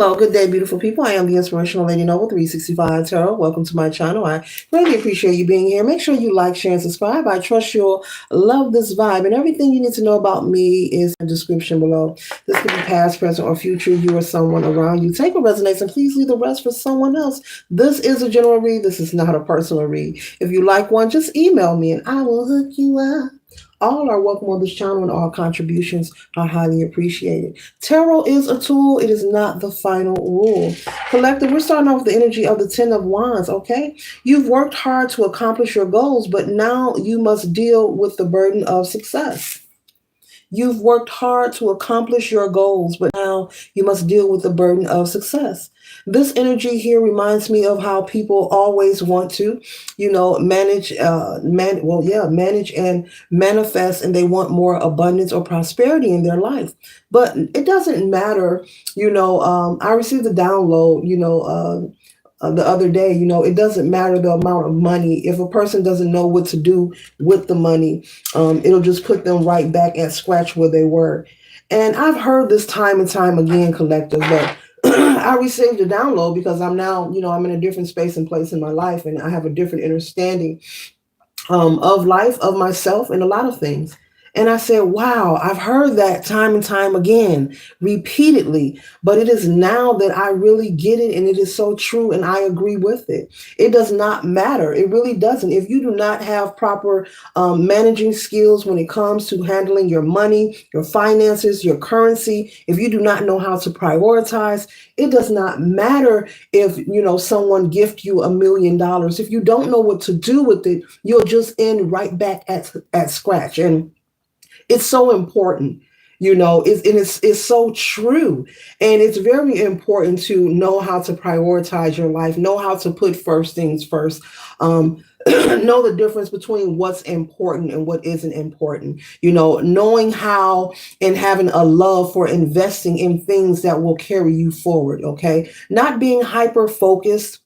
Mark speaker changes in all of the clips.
Speaker 1: Well, good day, beautiful people. I am the Inspirational Lady Noble 365 Tarot. Welcome to my channel. I really appreciate you being here. Make sure you like, share, and subscribe. I trust you'll love this vibe. And everything you need to know about me is in the description below. This could be past, present, or future. You or someone around you. Take what resonates and please leave the rest for someone else. This is a general read. This is not a personal read. If you like one, just email me and I will hook you up. All are welcome on this channel and all contributions are highly appreciated. Tarot is a tool. It is not the final rule. Collective, we're starting off with the energy of the Ten of Wands, okay? You've worked hard to accomplish your goals, but now you must deal with the burden of success. You've worked hard to accomplish your goals, but now you must deal with the burden of success. This energy here reminds me of how people always want to, manage, manage and manifest, and they want more abundance or prosperity in their life. But it doesn't matter, I received a download, the other day, it doesn't matter the amount of money. If a person doesn't know what to do with the money, it'll just put them right back at scratch where they were. And I've heard this time and time again, collective, but I received a download because I'm now, I'm in a different space and place in my life, and I have a different understanding of life, of myself, and a lot of things. And I said, wow, I've heard that time and time again, repeatedly, but it is now that I really get it, and it is so true, and I agree with it. It does not matter. It really doesn't. If you do not have proper managing skills when it comes to handling your money, your finances, your currency, if you do not know how to prioritize, it does not matter if, someone gift you $1,000,000. If you don't know what to do with it, you'll just end right back at scratch. And it's so important, it's so true. And it's very important to know how to prioritize your life, know how to put first things first, know the difference between what's important and what isn't important, knowing how and having a love for investing in things that will carry you forward, okay? Not being hyper focused,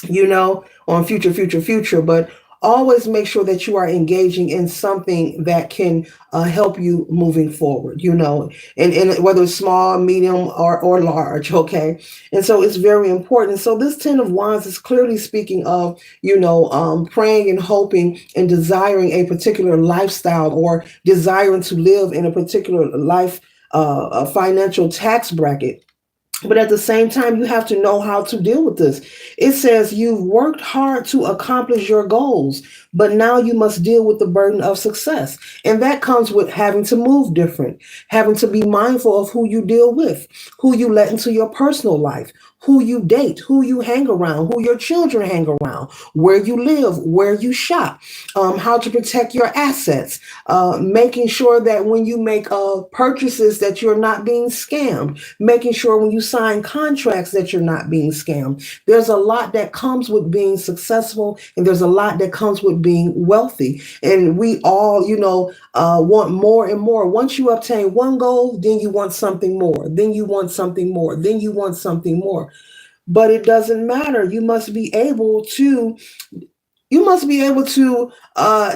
Speaker 1: on future, but always make sure that you are engaging in something that can help you moving forward, and whether it's small, medium, or large, okay? And so it's very important. So this Ten of Wands is clearly speaking of, praying and hoping and desiring a particular lifestyle, or desiring to live in a particular life, a financial tax bracket. But at the same time, you have to know how to deal with this. It says you've worked hard to accomplish your goals, but now you must deal with the burden of success. And that comes with having to move different, having to be mindful of who you deal with, who you let into your personal life, who you date, who you hang around, who your children hang around, where you live, where you shop, how to protect your assets, making sure that when you make purchases that you're not being scammed, making sure when you sign contracts that you're not being scammed. There's a lot that comes with being successful, and there's a lot that comes with being wealthy. And we all, want more and more. Once you obtain one goal, then you want something more. Then you want something more. Then you want something more. But it doesn't matter. You must be able to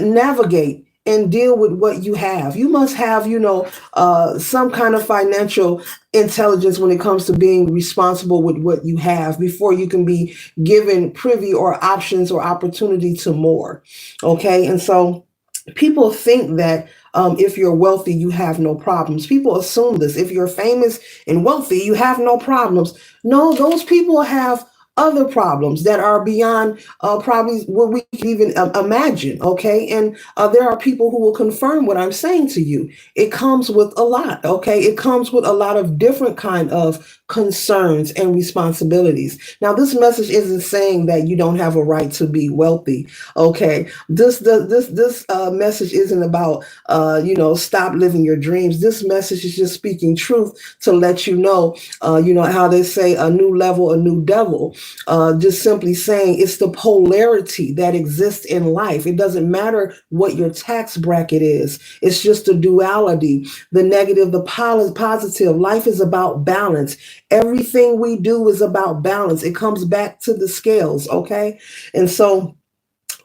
Speaker 1: navigate and deal with what you have. You must have, some kind of financial intelligence when it comes to being responsible with what you have before you can be given privy or options or opportunity to more. Okay. And so people think that if you're wealthy, you have no problems. People assume this. If you're famous and wealthy, you have no problems. No, those people have other problems that are beyond probably what we can even imagine, okay? And there are people who will confirm what I'm saying to you. It comes with a lot, okay? It comes with a lot of different kind of concerns and responsibilities. Now, this message isn't saying that you don't have a right to be wealthy, okay? This message isn't about stop living your dreams. This message is just speaking truth to let you know, how they say a new level, a new devil. Just simply saying it's the polarity that exists in life. It doesn't matter what your tax bracket is. It's just the duality, the negative, the positive. Life is about balance. Everything we do is about balance. It comes back to the scales, okay? And so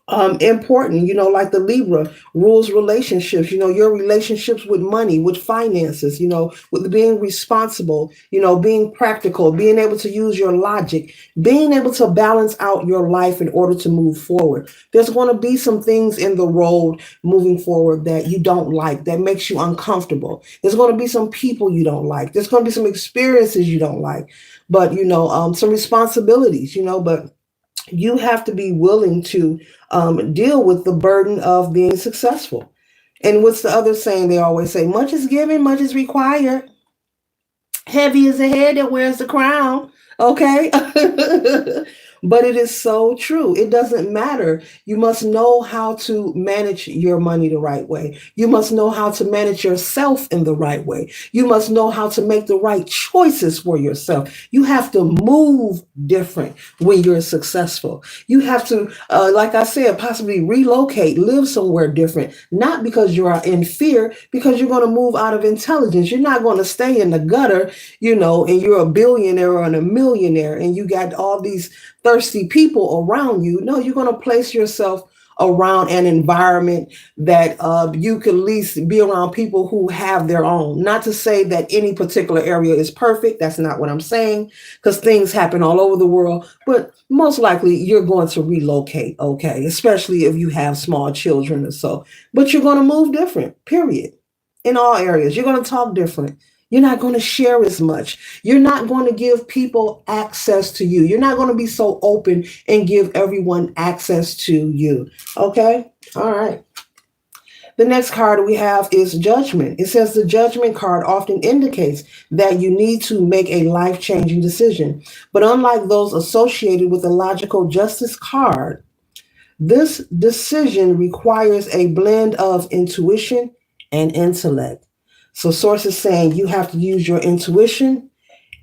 Speaker 1: Important, like the Libra rules relationships, your relationships with money, with finances, with being responsible, being practical, being able to use your logic, being able to balance out your life in order to move forward. There's going to be some things in the road moving forward that you don't like, that makes you uncomfortable. There's going to be some people you don't like. There's going to be some experiences you don't like, but some responsibilities, but you have to be willing to deal with the burden of being successful. And what's the other saying they always say? Much is given, much is required. Heavy is the head that wears the crown. Okay. But it is so true. It doesn't matter. You must know how to manage your money the right way. You must know how to manage yourself in the right way. You must know how to make the right choices for yourself. You have to move different when you're successful. You have to, like I said, possibly relocate, live somewhere different, not because you are in fear, because you're going to move out of intelligence. You're not going to stay in the gutter, and you're a billionaire and a millionaire and you got all these thirsty people around you. No, you're going to place yourself around an environment that you can at least be around people who have their own. Not to say that any particular area is perfect. That's not what I'm saying, because things happen all over the world. But most likely you're going to relocate, okay? Especially if you have small children or so. But you're going to move different, period. In all areas. You're going to talk different. You're not going to share as much. You're not going to give people access to you. You're not going to be so open and give everyone access to you. Okay? All right. The next card we have is Judgment. It says the Judgment card often indicates that you need to make a life-changing decision. But unlike those associated with the Logical Justice card, this decision requires a blend of intuition and intellect. So sources saying you have to use your intuition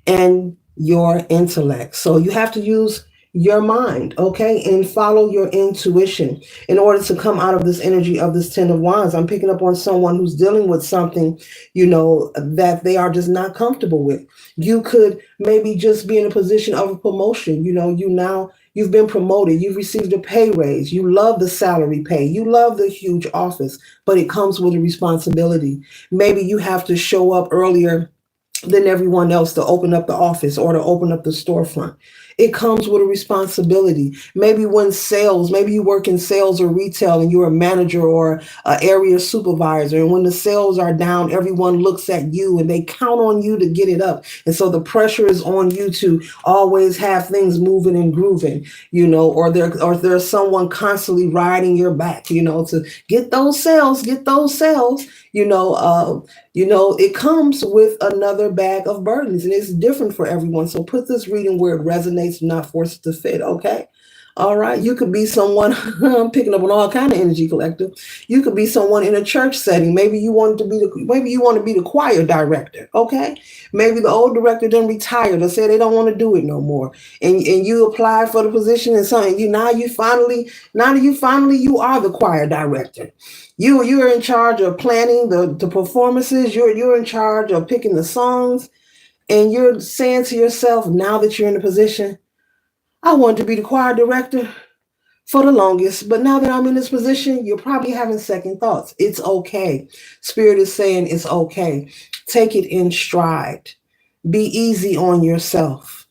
Speaker 1: and your intellect. So you have to use your mind, okay, and follow your intuition in order to come out of this energy of this Ten of Wands. I'm picking up on someone who's dealing with something, that they are just not comfortable with. You could maybe just be in a position of a promotion. You've been promoted. You've received a pay raise. You love the salary pay. You love the huge office, but it comes with a responsibility. Maybe you have to show up earlier than everyone else to open up the office or to open up the storefront. It comes with a responsibility. Maybe maybe you work in sales or retail and you're a manager or an area supervisor. And when the sales are down, everyone looks at you and they count on you to get it up. And so the pressure is on you to always have things moving and grooving, or there's someone constantly riding your back, to get those sales, it comes with another bag of burdens and it's different for everyone. So put this reading where it resonates, not force it to fit. Okay. All right. You could be someone, I'm picking up on all kind of energy, collective. You could be someone in a church setting. Maybe you want to be the choir director. Okay. Maybe the old director done retired or said they don't want to do it no more. And you apply for the position and something, you finally you are the choir director. You're in charge of planning the performances. You're in charge of picking the songs, and you're saying to yourself, now that you're in a position, I wanted to be the choir director for the longest, but now that I'm in this position, you're probably having second thoughts. It's okay. Spirit is saying it's okay. Take it in stride. Be easy on yourself.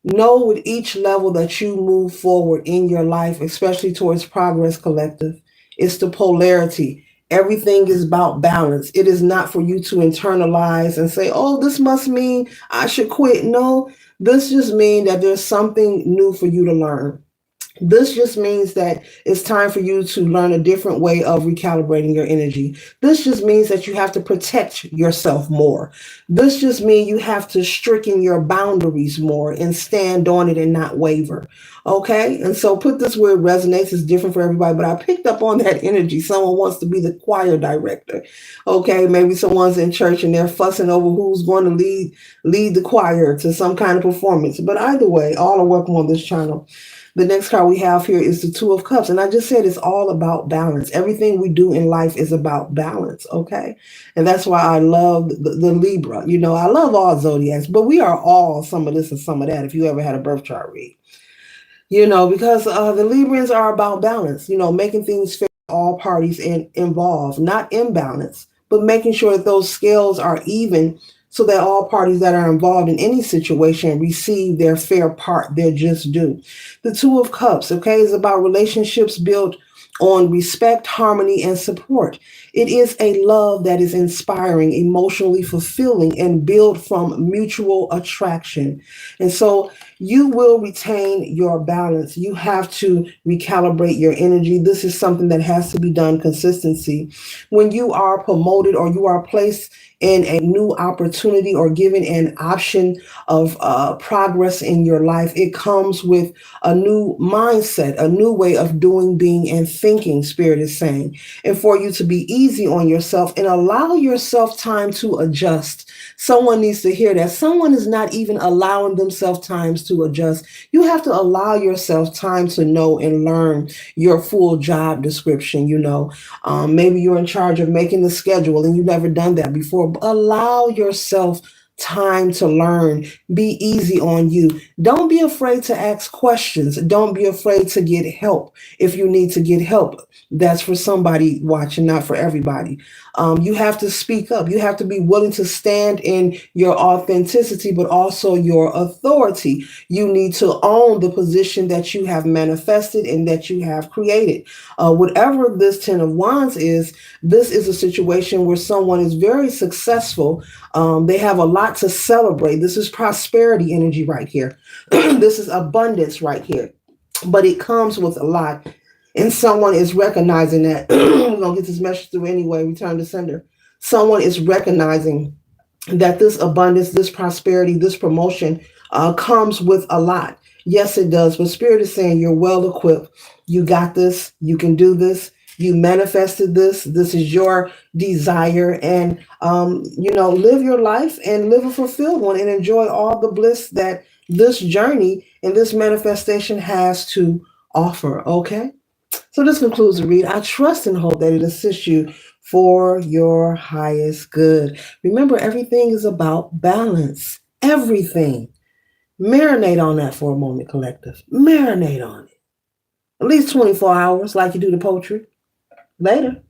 Speaker 1: Know with each level that you move forward in your life, especially towards progress, collective, it's the polarity. Everything is about balance. It is not for you to internalize and say, oh, this must mean I should quit. No, this just means that there's something new for you to learn. This just means that it's time for you to learn a different way of recalibrating your energy. This just means that you have to protect yourself more. This just means you have to stricken your boundaries more and stand on it and not waver. Okay. And so put this where it resonates. It's different for everybody, but I picked up on that energy. Someone wants to be the choir director. Okay. Maybe someone's in church and they're fussing over who's going to lead the choir to some kind of performance. But either way, all are welcome on this channel. The next card we have here is the Two of Cups. And I just said it's all about balance. Everything we do in life is about balance, okay? And that's why I love the Libra. I love all zodiacs, but we are all some of this and some of that if you ever had a birth chart read. Because the Librans are about balance, making things fair for all parties involved, not imbalance, but making sure that those scales are even so that all parties that are involved in any situation receive their fair part, their just due. The Two of Cups, okay, is about relationships built on respect, harmony, and support. It is a love that is inspiring, emotionally fulfilling, and built from mutual attraction. And so you will retain your balance. You have to recalibrate your energy. This is something that has to be done consistency. When you are promoted or you are placed in a new opportunity or given an option of progress in your life, it comes with a new mindset, a new way of doing, being, and thinking, Spirit is saying. And for you to be easy on yourself and allow yourself time to adjust. Someone needs to hear that. Someone is not even allowing themselves times to adjust. You have to allow yourself time to know and learn your full job description. Maybe you're in charge of making the schedule and you've never done that before. But allow yourself time to learn. Be easy on you. Don't be afraid to ask questions. Don't be afraid to get help if you need to get help. That's for somebody watching, not for everybody. You have to speak up. You have to be willing to stand in your authenticity, but also your authority. You need to own the position that you have manifested and that you have created. Whatever this Ten of Wands is, this is a situation where someone is very successful. They have a lot to celebrate. This is prosperity energy right here. This is abundance right here. But it comes with a lot. And someone is recognizing that. We're going to get this message through anyway. Return to sender. Someone is recognizing that this abundance, this prosperity, this promotion comes with a lot. Yes, it does. But Spirit is saying you're well equipped. You got this. You can do this. You manifested this. This is your desire. And, live your life and live a fulfilled one and enjoy all the bliss that this journey and this manifestation has to offer. Okay? So this concludes the read. I trust and hope that it assists you for your highest good. Remember, everything is about balance. Everything. Marinate on that for a moment, collective. Marinate on it. At least 24 hours, like you do the poetry. Later.